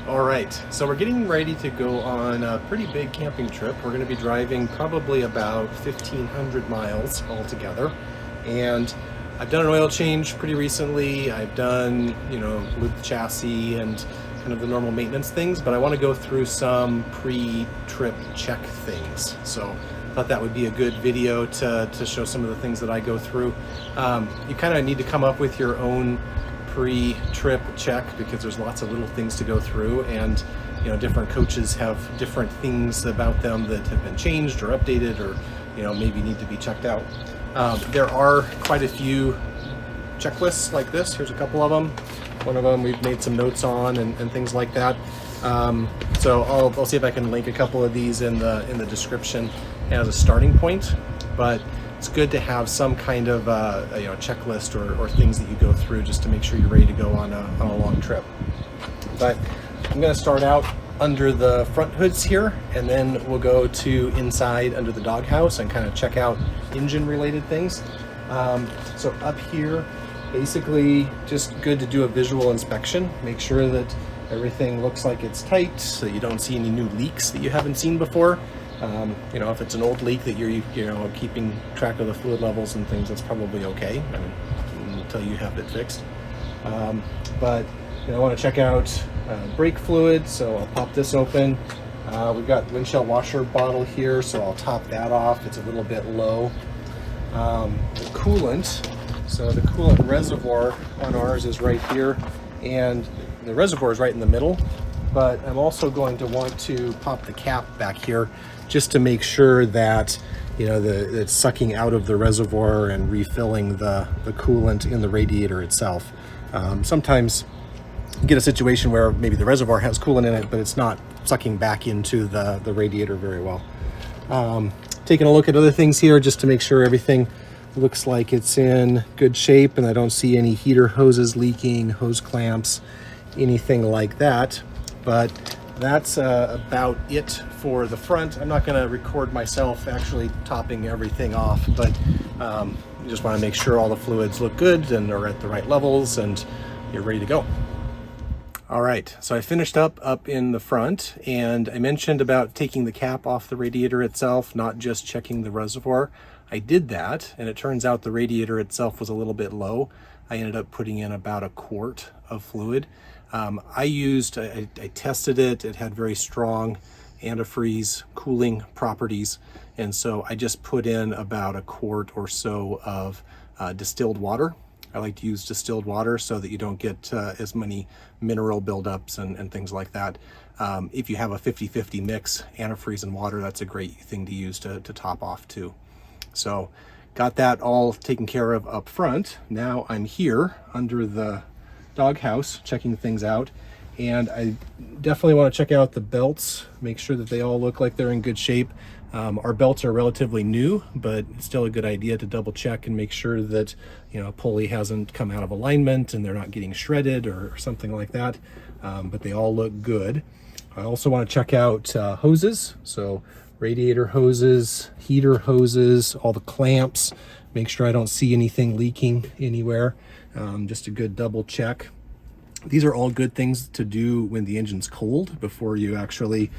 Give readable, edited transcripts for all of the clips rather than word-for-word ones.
All right, so we're getting ready to go on a pretty big camping trip. We're going to be driving probably about 1,500 miles altogether. And I've done an oil change pretty recently. I've done, loop the chassis and kind of the normal maintenance things, but I want to go through some pre-trip check things. So I thought that would be a good video to show some of the things that I go through. You kind of need to come up with your own pre-trip check because there's lots of little things to go through, and different coaches have different things about them that have been changed or updated or maybe need to be checked out. There are quite a few checklists like this. Here's a couple of them. One of them we've made some notes on and things like that. So I'll see if I can link a couple of these in the description as a starting point, but it's good to have some kind of checklist or things that you go through just to make sure you're ready to go on a long trip. But I'm going to start out under the front hoods here, and then we'll go to inside under the doghouse and kind of check out engine related things. So up here, basically just good to do a visual inspection, make sure that everything looks like it's tight so you don't see any new leaks that you haven't seen before. If it's an old leak that you're keeping track of the fluid levels and things, that's probably okay. Until you have it fixed. But I want to check out brake fluid, so I'll pop this open. We've got windshield washer bottle here, so I'll top that off. It's a little bit low. The coolant, so the coolant reservoir on ours is right here, and the reservoir is right in the middle. But I'm also going to want to pop the cap back here just to make sure that it's sucking out of the reservoir and refilling the coolant in the radiator itself. Sometimes you get a situation where maybe the reservoir has coolant in it, but it's not sucking back into the radiator very well. Taking a look at other things here just to make sure everything looks like it's in good shape and I don't see any heater hoses leaking, hose clamps, anything like that. But that's about it for the front. I'm not going to record myself actually topping everything off, but you just want to make sure all the fluids look good and are at the right levels and you're ready to go. All right, so I finished up in the front, and I mentioned about taking the cap off the radiator itself, not just checking the reservoir. I did that, and it turns out the radiator itself was a little bit low. I ended up putting in about a quart of fluid. I tested it. It had very strong antifreeze cooling properties. And so I just put in about a quart or so of distilled water. I like to use distilled water so that you don't get as many mineral buildups and things like that. If you have a 50-50 mix, antifreeze and water, that's a great thing to use to top off too. So got that all taken care of up front. Now I'm here under the doghouse checking things out, and I definitely want to check out the belts, make sure that they all look like they're in good shape. Our belts are relatively new, but it's still a good idea to double check and make sure that a pulley hasn't come out of alignment and they're not getting shredded or something like that. But they all look good. I also want to check out hoses, so radiator hoses, heater hoses, all the clamps, make sure I don't see anything leaking anywhere. Just a good double check. These are all good things to do when the engine's cold before you actually,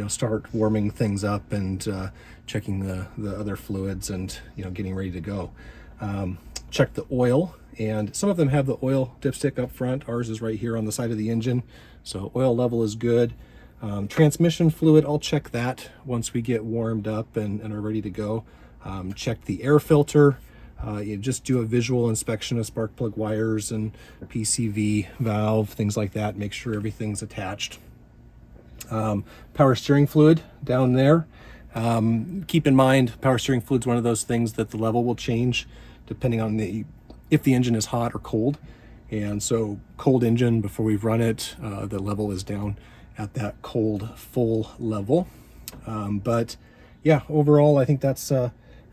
start warming things up and checking the other fluids and, getting ready to go. Check the oil, and some of them have the oil dipstick up front. Ours is right here on the side of the engine, so oil level is good. Transmission fluid, I'll check that once we get warmed up and are ready to go. Check the air filter. You just do a visual inspection of spark plug wires and PCV valve, things like that. Make sure everything's attached. Power steering fluid down there. Keep in mind, power steering fluid is one of those things that the level will change depending on if the engine is hot or cold. And so cold engine, before we've run it, the level is down at that cold full level. But yeah, overall, I think that's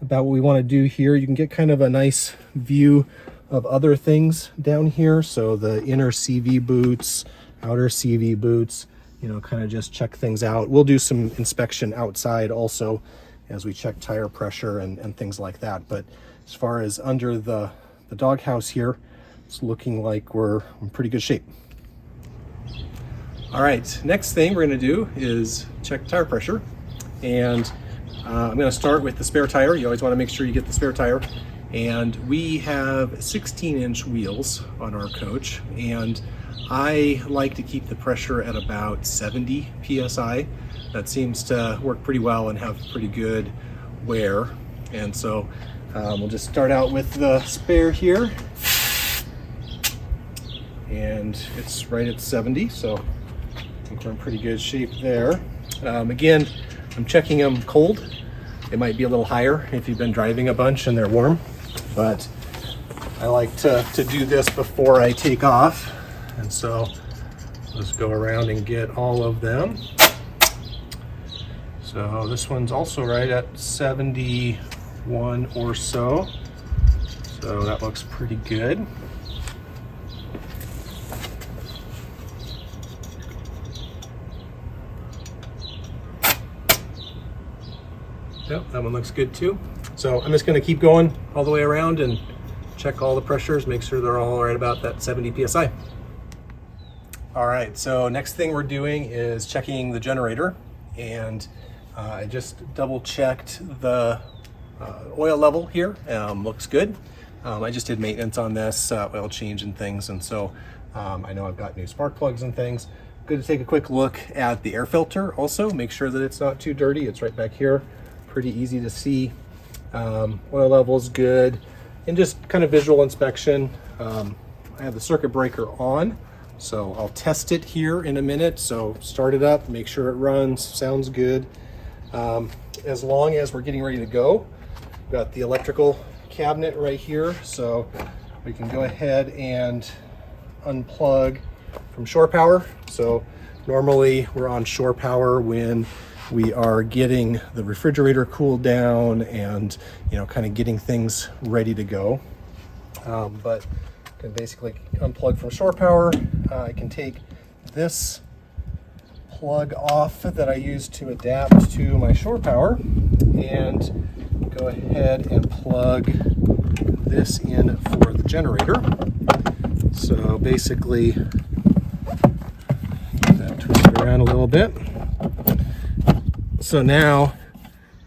about what we want to do here. You can get kind of a nice view of other things down here. So the inner CV boots, outer CV boots, kind of just check things out. We'll do some inspection outside also as we check tire pressure and things like that. But as far as under the doghouse here, it's looking like we're in pretty good shape. All right, next thing we're gonna do is check tire pressure. And I'm gonna start with the spare tire. You always wanna make sure you get the spare tire. And we have 16-inch wheels on our coach. And I like to keep the pressure at about 70 PSI. That seems to work pretty well and have pretty good wear. And so we'll just start out with the spare here. And it's right at 70, so I think we're in pretty good shape there. Again, I'm checking them cold. It might be a little higher if you've been driving a bunch and they're warm, but I like to do this before I take off. And so let's go around and get all of them. So this one's also right at 71 or so. So that looks pretty good. Yep, that one looks good too. So I'm just gonna keep going all the way around and check all the pressures, make sure they're all right about that 70 PSI. All right, so next thing we're doing is checking the generator. And I just double checked the oil level here, looks good. I just did maintenance on this, oil change and things. And so I know I've got new spark plugs and things. Good to take a quick look at the air filter also, make sure that it's not too dirty. It's right back here, pretty easy to see. Oil level's good. And just kind of visual inspection. I have the circuit breaker on, so I'll test it here in a minute. So start it up, make sure it runs, sounds good. As long as we're getting ready to go, we've got the electrical cabinet right here, so we can go ahead and unplug from shore power. So normally we're on shore power when we are getting the refrigerator cooled down and, you know, kind of getting things ready to go. But I can basically unplug from shore power. I can take this plug off that I use to adapt to my shore power and go ahead and plug this in for the generator. So basically, that twist it around a little bit. So now,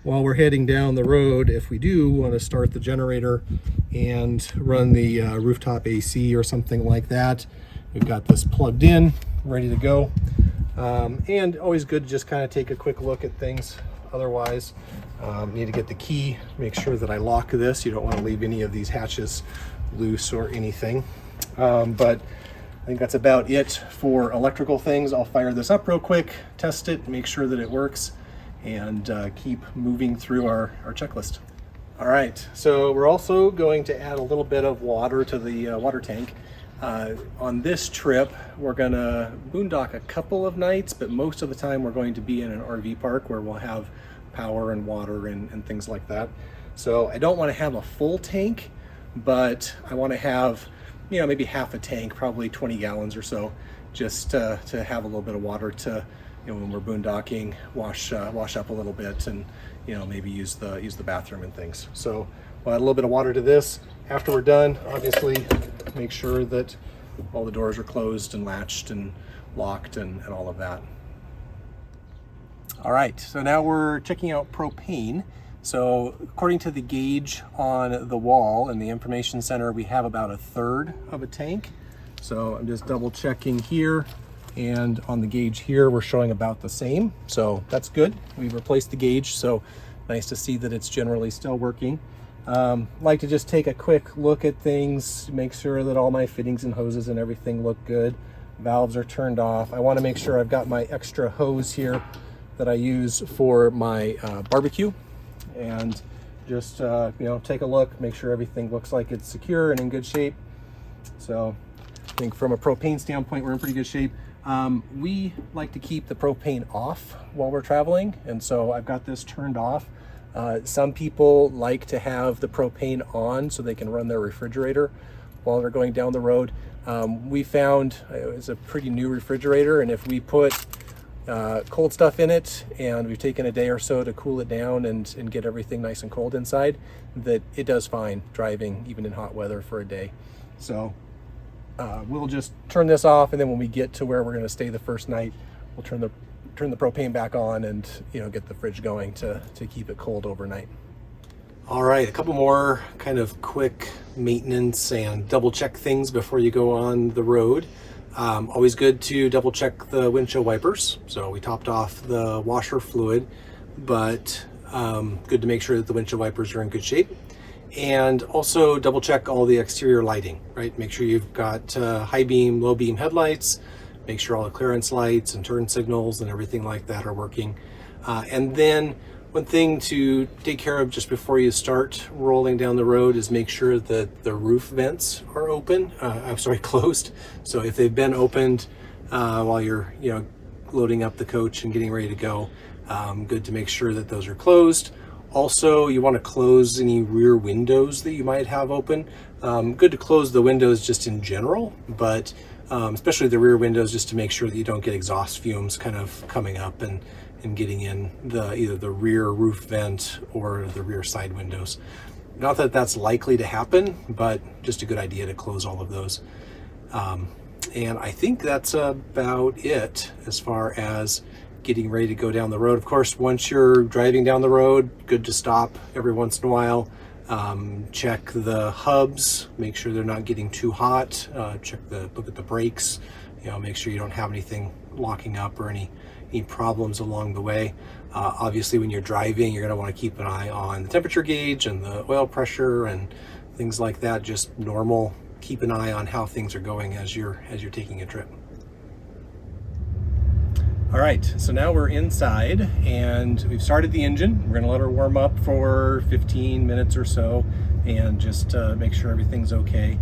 while we're heading down the road, if we do want to start the generator and run the rooftop AC or something like that, we've got this plugged in, ready to go. And always good to just kind of take a quick look at things. Otherwise, need to get the key, make sure that I lock this. You don't want to leave any of these hatches loose or anything. But I think that's about it for electrical things. I'll fire this up real quick, test it, make sure that it works, and keep moving through our checklist. All right, so we're also going to add a little bit of water to the water tank. On this trip, we're gonna boondock a couple of nights, but most of the time we're going to be in an RV park where we'll have power and water and things like that. So I don't want to have a full tank, but I want to have, you know, maybe half a tank, probably 20 gallons or so, just to have a little bit of water to, you know, when we're boondocking, wash up a little bit, and, you know, maybe use the bathroom and things. So we'll add a little bit of water to this. After we're done, obviously make sure that all the doors are closed and latched and locked and all of that. All right, so now we're checking out propane. So according to the gauge on the wall in the information center, we have about 1/3 of a tank. So I'm just double checking here, and on the gauge here, we're showing about the same. So that's good. We've replaced the gauge, so nice to see that it's generally still working. Like to just take a quick look at things, make sure that all my fittings and hoses and everything look good. Valves are turned off. I want to make sure I've got my extra hose here that I use for my barbecue, and just you know, take a look, make sure everything looks like it's secure and in good shape. So I think from a propane standpoint, we're in pretty good shape. We like to keep the propane off while we're traveling, and so I've got this turned off. Some people like to have the propane on so they can run their refrigerator while they're going down the road. We found it was a pretty new refrigerator, and if we put cold stuff in it and we've taken a day or so to cool it down and get everything nice and cold inside, that it does fine driving even in hot weather for a day. So we'll just turn this off, and then when we get to where we're going to stay the first night, we'll turn the propane back on and, you know, get the fridge going to keep it cold overnight. All right, a couple more kind of quick maintenance and double check things before you go on the road. Always good to double check the windshield wipers. So we topped off the washer fluid, but good to make sure that the windshield wipers are in good shape. And also double check all the exterior lighting, right? Make sure you've got high beam, low beam headlights. Make sure all the clearance lights and turn signals and everything like that are working. And then one thing to take care of just before you start rolling down the road is make sure that the roof vents are open. Closed. So if they've been opened while you're, you know, loading up the coach and getting ready to go, good to make sure that those are closed. Also, you want to close any rear windows that you might have open. Good to close the windows just in general, but especially the rear windows, just to make sure that you don't get exhaust fumes kind of coming up and getting in either the rear roof vent or the rear side windows. Not that that's likely to happen, but just a good idea to close all of those. And I think that's about it as far as getting ready to go down the road. Of course, once you're driving down the road, good to stop every once in a while. Check the hubs, make sure they're not getting too hot. Look at the brakes, you know, make sure you don't have anything locking up or any problems along the way. Obviously, when you're driving, you're going to want to keep an eye on the temperature gauge and the oil pressure and things like that. Just normal. Keep an eye on how things are going as you're taking a trip. All right, so now we're inside and we've started the engine. We're gonna let her warm up for 15 minutes or so and just make sure everything's okay.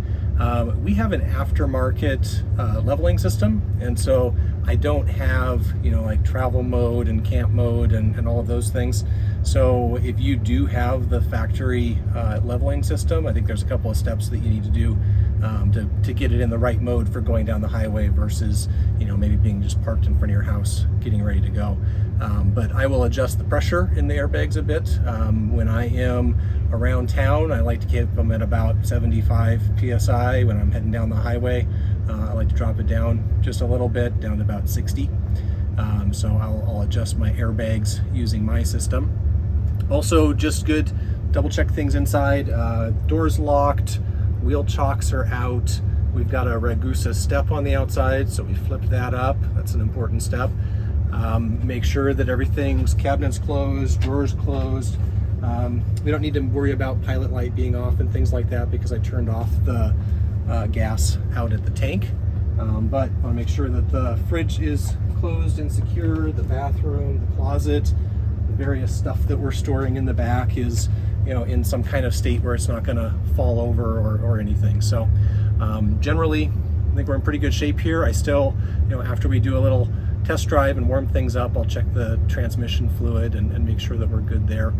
We have an aftermarket leveling system, and so I don't have, you know, like travel mode and camp mode and all of those things. So if you do have the factory leveling system, I think there's a couple of steps that you need to do to get it in the right mode for going down the highway versus, you know, maybe being just parked in front of your house getting ready to go. But I will adjust the pressure in the airbags a bit. When I am around town, I like to keep them at about 75 psi. When I'm heading down the highway, I like to drop it down just a little bit, down to about 60. So I'll adjust my airbags using my system. Also, just good, double check things inside. Doors locked, wheel chocks are out. We've got a Ragusa step on the outside, so we flipped that up. That's an important step. Make sure that everything's cabinets closed, drawers closed. We don't need to worry about pilot light being off and things like that because I turned off the gas out at the tank. But I want to make sure that the fridge is closed and secure, the bathroom, the closet, the various stuff that we're storing in the back is, you know, in some kind of state where it's not going to fall over or anything. So generally, I think we're in pretty good shape here. I still, you know, after we do a little test drive and warm things up, I'll check the transmission fluid and make sure that we're good there.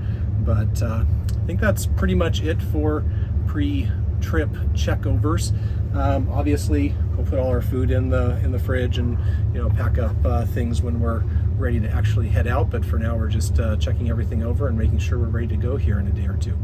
But I think that's pretty much it for pre-trip checkovers. Obviously, we'll put all our food in the fridge and, you know, pack up things when we're ready to actually head out. But for now, we're just checking everything over and making sure we're ready to go here in a day or two.